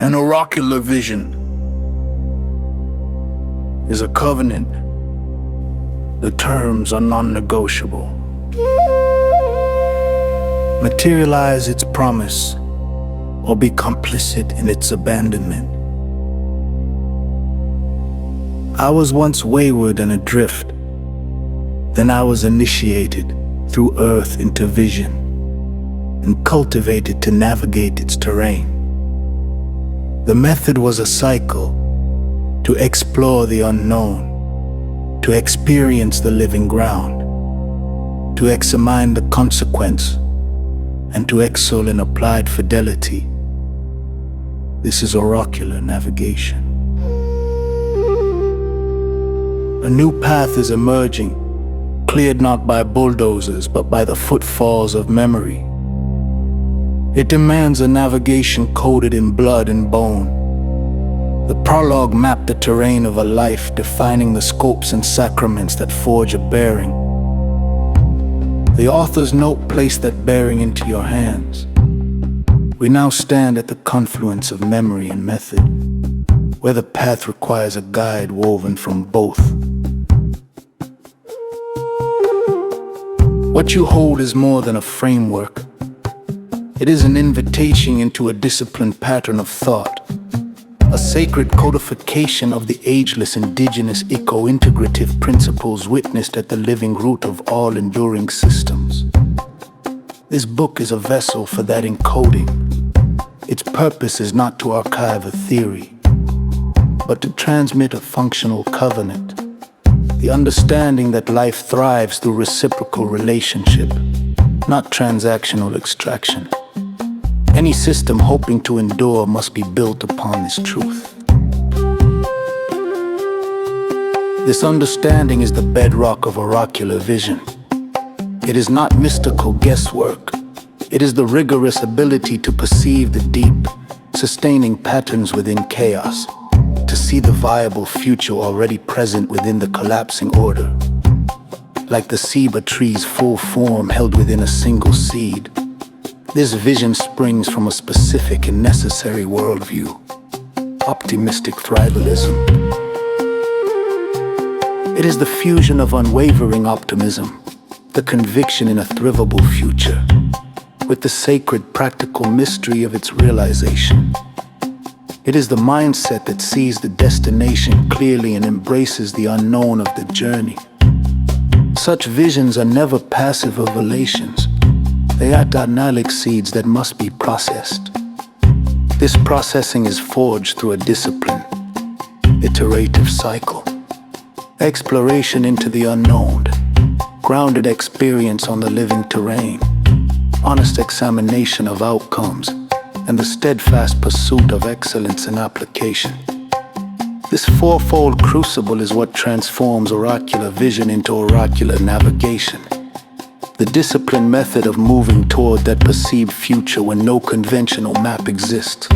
An oracular vision is a covenant. The terms are non-negotiable. Materialize its promise or be complicit in its abandonment. I was once wayward and adrift. Then I was initiated through earth into vision and cultivated to navigate its terrain. The method was a cycle to explore the unknown, to experience the living ground, to examine the consequence, and to excel in applied fidelity. This is oracular navigation. A new path is emerging, cleared not by bulldozers but by the footfalls of memory. It demands a navigation coded in blood and bone. The prologue mapped the terrain of a life, defining the scopes and sacraments that forge a bearing. The author's note placed that bearing into your hands. We now stand at the confluence of memory and method, where the path requires a guide woven from both. What you hold is more than a framework. It is an invitation into a disciplined pattern of thought, a sacred codification of the ageless indigenous eco-integrative principles witnessed at the living root of all enduring systems. This book is a vessel for that encoding. Its purpose is not to archive a theory, but to transmit a functional covenant, the understanding that life thrives through reciprocal relationship, not transactional extraction. Any system hoping to endure must be built upon this truth. This understanding is the bedrock of oracular vision. It is not mystical guesswork. It is the rigorous ability to perceive the deep, sustaining patterns within chaos, to see the viable future already present within the collapsing order. Like the ceiba tree's full form held within a single seed, this vision springs from a specific and necessary worldview: optimistic tribalism. It is the fusion of unwavering optimism, the conviction in a thrivable future, with the sacred practical mystery of its realization. It is the mindset that sees the destination clearly and embraces the unknown of the journey. Such visions are never passive revelations. They are dynamic seeds that must be processed. This processing is forged through a disciplined, iterative cycle. Exploration into the unknown, grounded experience on the living terrain, honest examination of outcomes, and the steadfast pursuit of excellence in application. This fourfold crucible is what transforms oracular vision into oracular navigation. The disciplined method of moving toward that perceived future when no conventional map exists.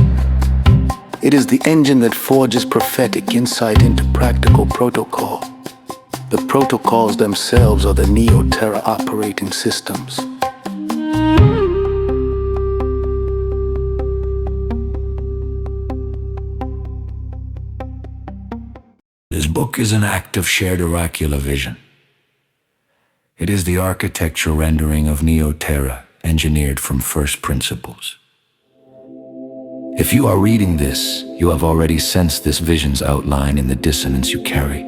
It is the engine that forges prophetic insight into practical protocol. The protocols themselves are the Neo-Terra operating systems. This book is an act of shared oracular vision. It is the architecture rendering of Neo-Terra, engineered from first principles. If you are reading this, you have already sensed this vision's outline in the dissonance you carry.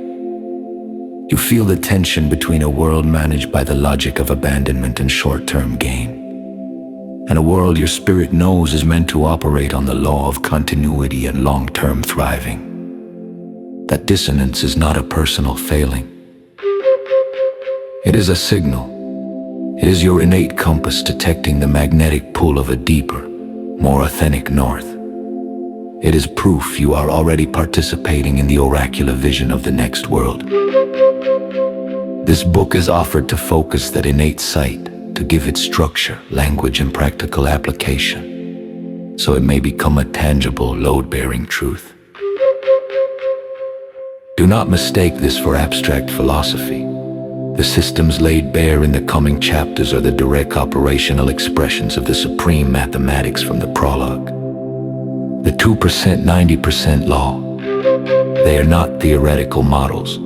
You feel the tension between a world managed by the logic of abandonment and short-term gain, and a world your spirit knows is meant to operate on the law of continuity and long-term thriving. That dissonance is not a personal failing. It is a signal. It is your innate compass detecting the magnetic pull of a deeper, more authentic north. It is proof you are already participating in the oracular vision of the next world. This book is offered to focus that innate sight, to give it structure, language, and practical application, so it may become a tangible, load-bearing truth. Do not mistake this for abstract philosophy. The systems laid bare in the coming chapters are the direct operational expressions of the supreme mathematics from the prologue. The 2% 90% law. They are not theoretical models.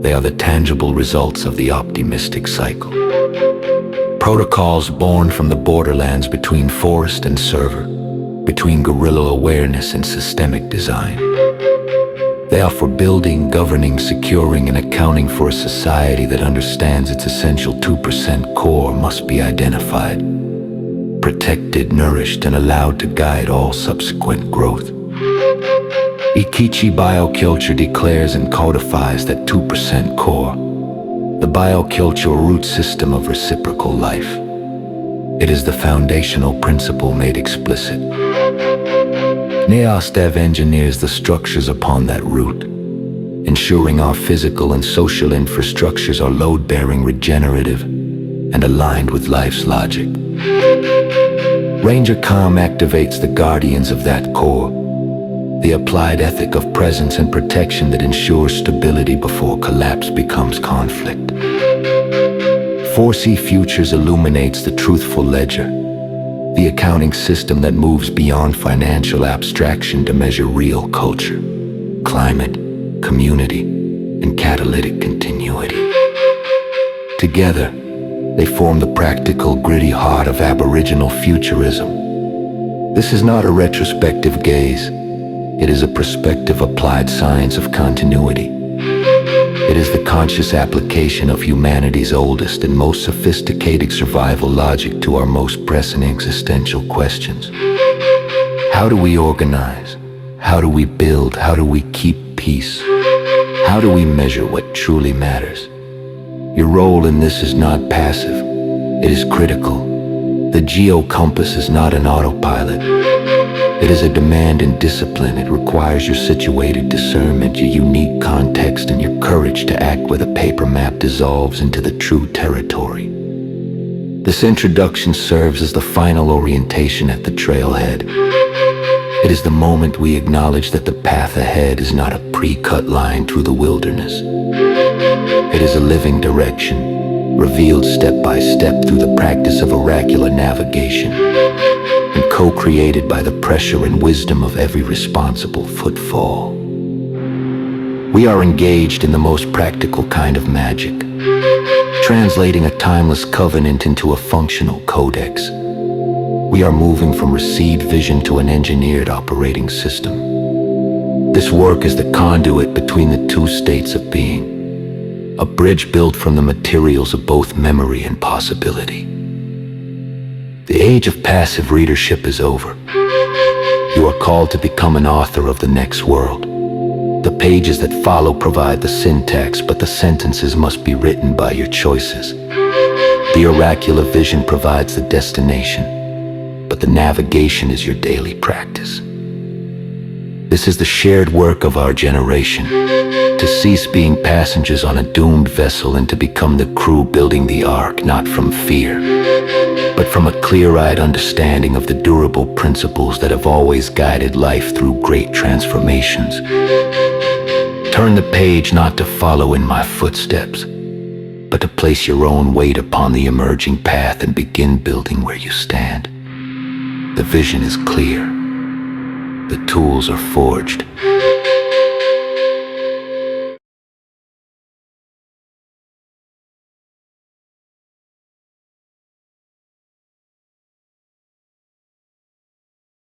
They are the tangible results of the optimistic cycle. Protocols born from the borderlands between forest and server, between guerrilla awareness and systemic design. They are for building, governing, securing, and accounting for a society that understands its essential 2% core must be identified, protected, nourished, and allowed to guide all subsequent growth. IKIXI bioculture declares and codifies that 2% core, the biocultural root system of reciprocal life. It is the foundational principle made explicit. NeoStev engineers the structures upon that root, ensuring our physical and social infrastructures are load-bearing, regenerative, and aligned with life's logic. RangerCom activates the guardians of that core, the applied ethic of presence and protection that ensures stability before collapse becomes conflict. 4C Futures illuminates the truthful ledger, the accounting system that moves beyond financial abstraction to measure real culture, climate, community, and catalytic continuity. Together, they form the practical, gritty heart of Aboriginal futurism. This is not a retrospective gaze. It is a prospective applied science of continuity. It is the conscious application of humanity's oldest and most sophisticated survival logic to our most pressing existential questions. How do we organize? How do we build? How do we keep peace? How do we measure what truly matters? Your role in this is not passive. It is critical. The GeoCOMPASS is not an autopilot. It is a demand and discipline. It requires your situated discernment, your unique context, and your courage to act where the paper map dissolves into the true territory. This introduction serves as the final orientation at the trailhead. It is the moment we acknowledge that the path ahead is not a pre-cut line through the wilderness. It is a living direction, revealed step by step through the practice of oracular navigation, and co-created by the pressure and wisdom of every responsible footfall. We are engaged in the most practical kind of magic, translating a timeless covenant into a functional codex. We are moving from received vision to an engineered operating system. This work is the conduit between the two states of being, a bridge built from the materials of both memory and possibility. The age of passive readership is over. You are called to become an author of the next world. The pages that follow provide the syntax, but the sentences must be written by your choices. The oracular vision provides the destination, but the navigation is your daily practice. This is the shared work of our generation, to cease being passengers on a doomed vessel and to become the crew building the ark, not from fear, but from a clear-eyed understanding of the durable principles that have always guided life through great transformations. Turn the page not to follow in my footsteps, but to place your own weight upon the emerging path and begin building where you stand. The vision is clear. The tools are forged.